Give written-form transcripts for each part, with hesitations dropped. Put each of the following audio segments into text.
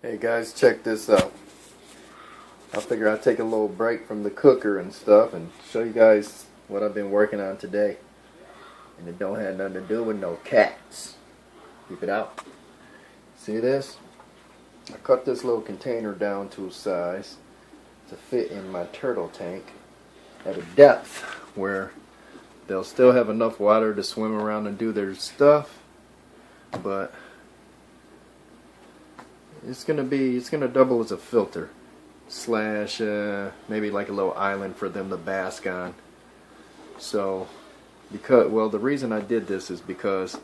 Hey guys, check this out. I figure I'd take a little break from the cooker and stuff and show you guys what I've been working on today. And it don't have nothing to do with no cats. Keep it out. See this? I cut this little container down to a size to fit in my turtle tank at a depth where they'll still have enough water to swim around and do their stuff, but it's gonna double as a filter slash maybe like a little island for them to bask on. So the reason I did this is because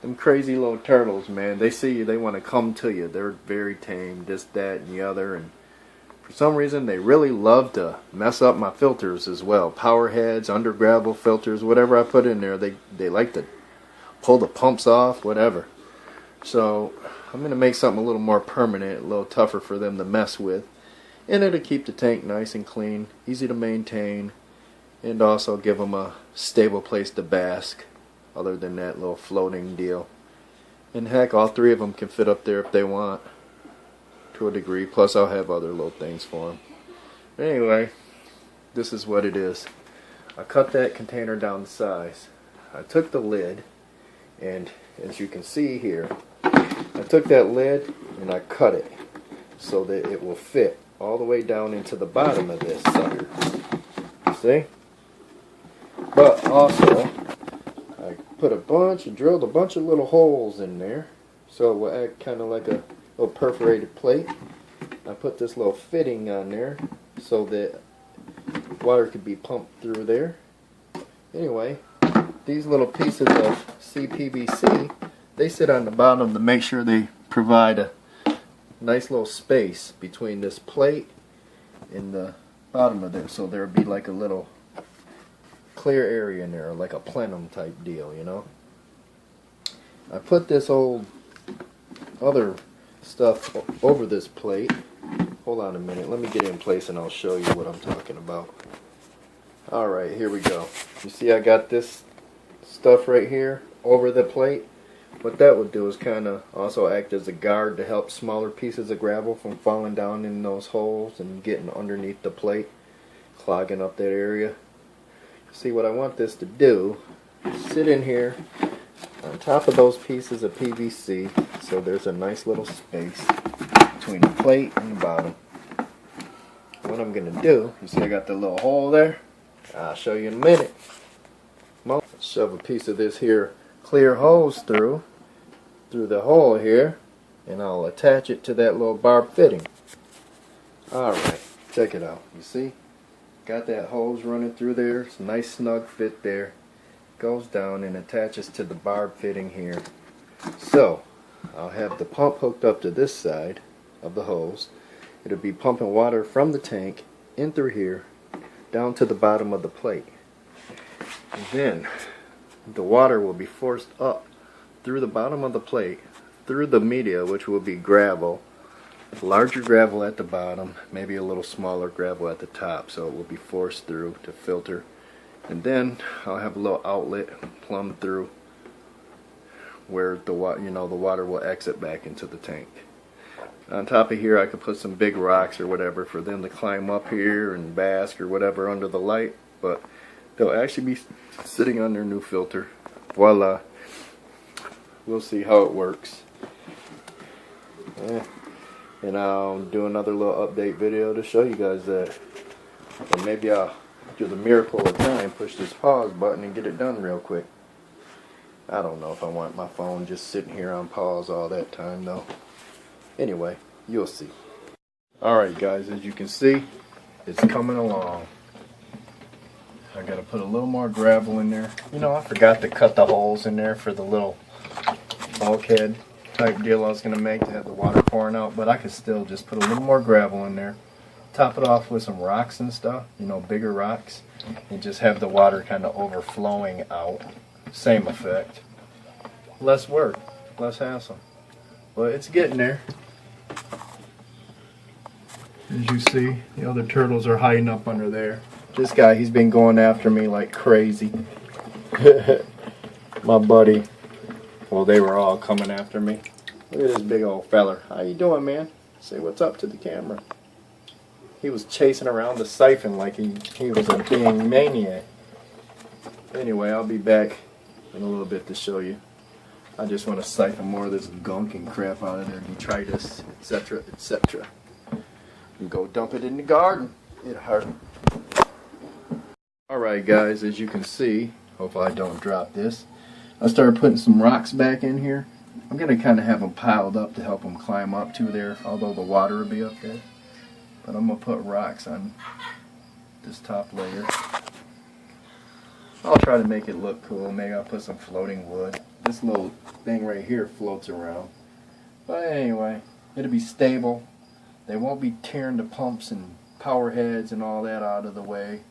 them crazy little turtles, man, they see you, they want to come to you. They're very tame, this, that, and the other, and for some reason they really love to mess up my filters as well. Power heads, under gravel filters, whatever I put in there, they like to pull the pumps off, whatever. So I'm going to make something a little more permanent, a little tougher for them to mess with, and it'll keep the tank nice and clean, easy to maintain, and also give them a stable place to bask other than that little floating deal. And heck, all three of them can fit up there if they want, to a degree, plus I'll have other little things for them. Anyway, this is what it is. I cut that container down to size. I took the lid, and as you can see here, I took that lid and I cut it so that it will fit all the way down into the bottom of this sucker. See? But also, I drilled a bunch of little holes in there so it will act kind of like a little perforated plate. I put this little fitting on there so that water could be pumped through there. Anyway, these little pieces of CPVC, they sit on the bottom to make sure they provide a nice little space between this plate and the bottom of there, so there'll be like a little clear area in there, like a plenum type deal, you know. I put this old other stuff over this plate. Hold on a minute, let me get it in place and I'll show you what I'm talking about. Alright, here we go. You see I got this stuff right here over the plate. What that would do is kind of also act as a guard to help smaller pieces of gravel from falling down in those holes and getting underneath the plate, clogging up that area. See, what I want this to do is sit in here on top of those pieces of PVC, so there's a nice little space between the plate and the bottom. What I'm going to do, you see I got the little hole there? I'll show you in a minute. Shove a piece of this here clear hose through the hole here, and I'll attach it to that little barb fitting. Alright, check it out. You see? Got that hose running through there. It's a nice snug fit there. Goes down and attaches to the barb fitting here. So, I'll have the pump hooked up to this side of the hose. It'll be pumping water from the tank in through here down to the bottom of the plate. And then the water will be forced up through the bottom of the plate, through the media, which will be gravel, larger gravel at the bottom, maybe a little smaller gravel at the top, so it will be forced through to filter. And then I'll have a little outlet plumbed through where the water will exit back into the tank. On top of here I could put some big rocks or whatever for them to climb up here and bask or whatever under the light, but they'll actually be sitting on their new filter. Voila. We'll see how it works. And I'll do another little update video to show you guys that. And maybe I'll do the miracle of time, push this pause button and get it done real quick. I don't know if I want my phone just sitting here on pause all that time though. Anyway, you'll see. Alright guys, as you can see, it's coming along. I gotta put a little more gravel in there. You know, I forgot to cut the holes in there for the little bulkhead type deal I was gonna make to have the water pouring out, but I could still just put a little more gravel in there, top it off with some rocks and stuff, you know, bigger rocks, and just have the water kind of overflowing out. Same effect. Less work, less hassle. But it's getting there. As you see, the other turtles are hiding up under there. This guy, he's been going after me like crazy. My buddy, well, they were all coming after me. Look at this big old feller. How you doing, man? Say what's up to the camera. He was chasing around the siphon like he was a dang maniac. Anyway, I'll be back in a little bit to show you. I just want to siphon more of this gunk and crap out of there, detritus, etc., etc. And go dump it in the garden. It hurt. Alright guys, as you can see, hopefully I don't drop this. I started putting some rocks back in here. I'm going to kind of have them piled up to help them climb up to there, although the water will be up there. But I'm going to put rocks on this top layer. I'll try to make it look cool. Maybe I'll put some floating wood. This little thing right here floats around. But anyway, it'll be stable. They won't be tearing the pumps and power heads and all that out of the way.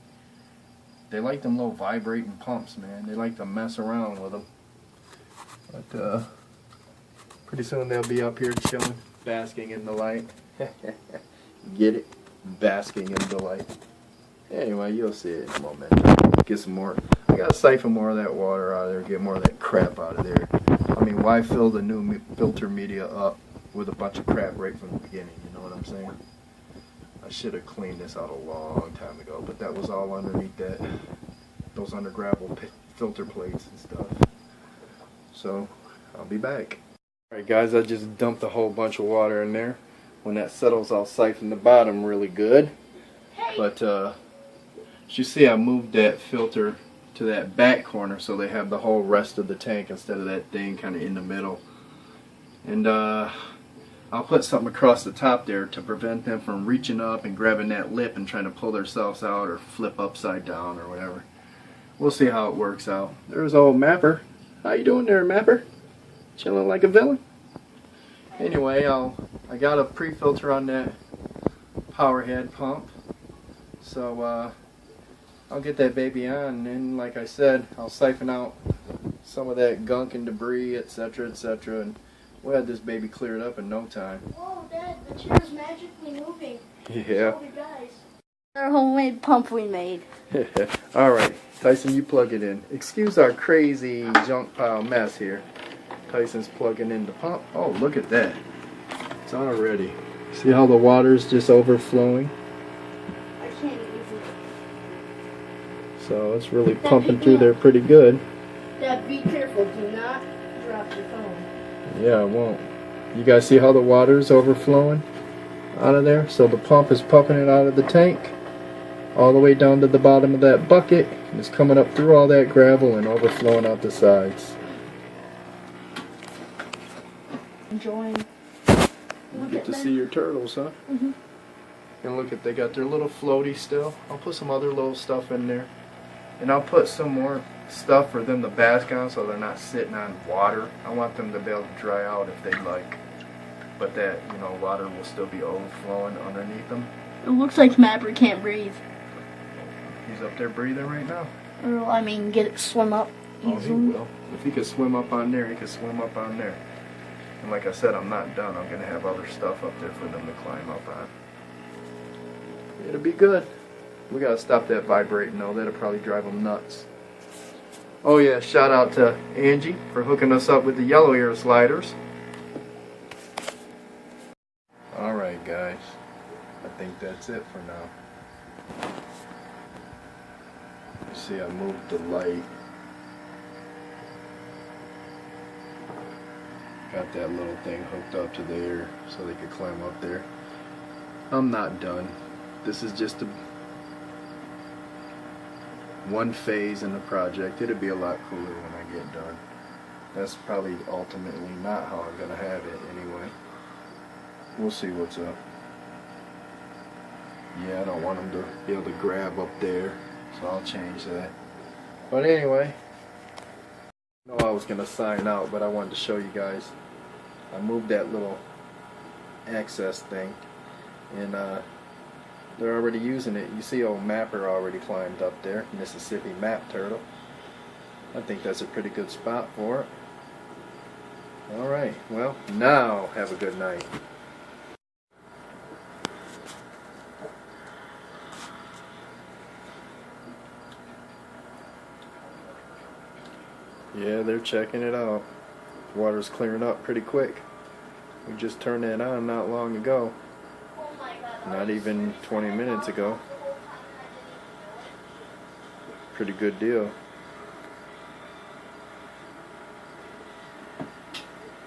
They like them little vibrating pumps, man. They like to mess around with them. But pretty soon they'll be up here chilling, basking in the light. Get it? Basking in the light. Anyway, you'll see it in a moment. Get some more. I gotta siphon more of that water out of there, get more of that crap out of there. I mean, why fill the new filter media up with a bunch of crap right from the beginning? You know what I'm saying? I should have cleaned this out a long time ago, but that was all underneath those under gravel filter plates and stuff. So, I'll be back. Alright guys, I just dumped a whole bunch of water in there. When that settles, I'll siphon the bottom really good. But, as you see, I moved that filter to that back corner so they have the whole rest of the tank instead of that thing kind of in the middle. And I'll put something across the top there to prevent them from reaching up and grabbing that lip and trying to pull themselves out or flip upside down or whatever. We'll see how it works out. There's old Mapper. How you doing there, Mapper? Chilling like a villain? Anyway, I got a pre-filter on that power head pump. So I'll get that baby on, and then, like I said, I'll siphon out some of that gunk and debris, etc., etc., and we'll have this baby cleared up in no time. Whoa, Dad, the chair's magically moving. Yeah. Our homemade pump we made. Alright, Tyson, you plug it in. Excuse our crazy junk pile mess here. Tyson's plugging in the pump. Oh, look at that. It's already. See how the water's just overflowing? I can't even. So it's really pumping through there pretty good. Dad, be careful. Do not drop your phone. Yeah, I won't. You guys see how the water's overflowing out of there? So the pump is pumping it out of the tank all the way down to the bottom of that bucket. And it's coming up through all that gravel and overflowing out the sides. Enjoying. You get to see your turtles, huh? Mm-hmm. And look at, they got their little floaty still. I'll put some other little stuff in there. And I'll put some more stuff for them to bask on so they're not sitting on water. I want them to be able to dry out if they like. But that, you know, water will still be overflowing underneath them. It looks like Mapper can't breathe. He's up there breathing right now. Or, I mean, swim up Oh, easily. he will. If he could swim up on there, he could swim up on there. And like I said, I'm not done. I'm going to have other stuff up there for them to climb up on. It'll be good. We got to stop that vibrating though. That'll probably drive them nuts. Oh yeah, shout out to Angie for hooking us up with the yellow ear sliders. Alright guys, I think that's it for now. You see, I moved the light. Got that little thing hooked up to there so they could climb up there. I'm not done. This is just one phase in the project. It'll be a lot cooler when I get done. That's probably ultimately not how I'm gonna have it anyway. We'll see what's up. Yeah, I don't want them to be able to grab up there, so I'll change that. But anyway, I know I was gonna sign out, but I wanted to show you guys. I moved that little access thing, and they're already using it. You see old Mapper already climbed up there, Mississippi map turtle. I think that's a pretty good spot for it. Alright, well, now have a good night. Yeah, they're checking it out. Water's clearing up pretty quick. We just turned that on not long ago. Not even 20 minutes ago. Pretty good deal.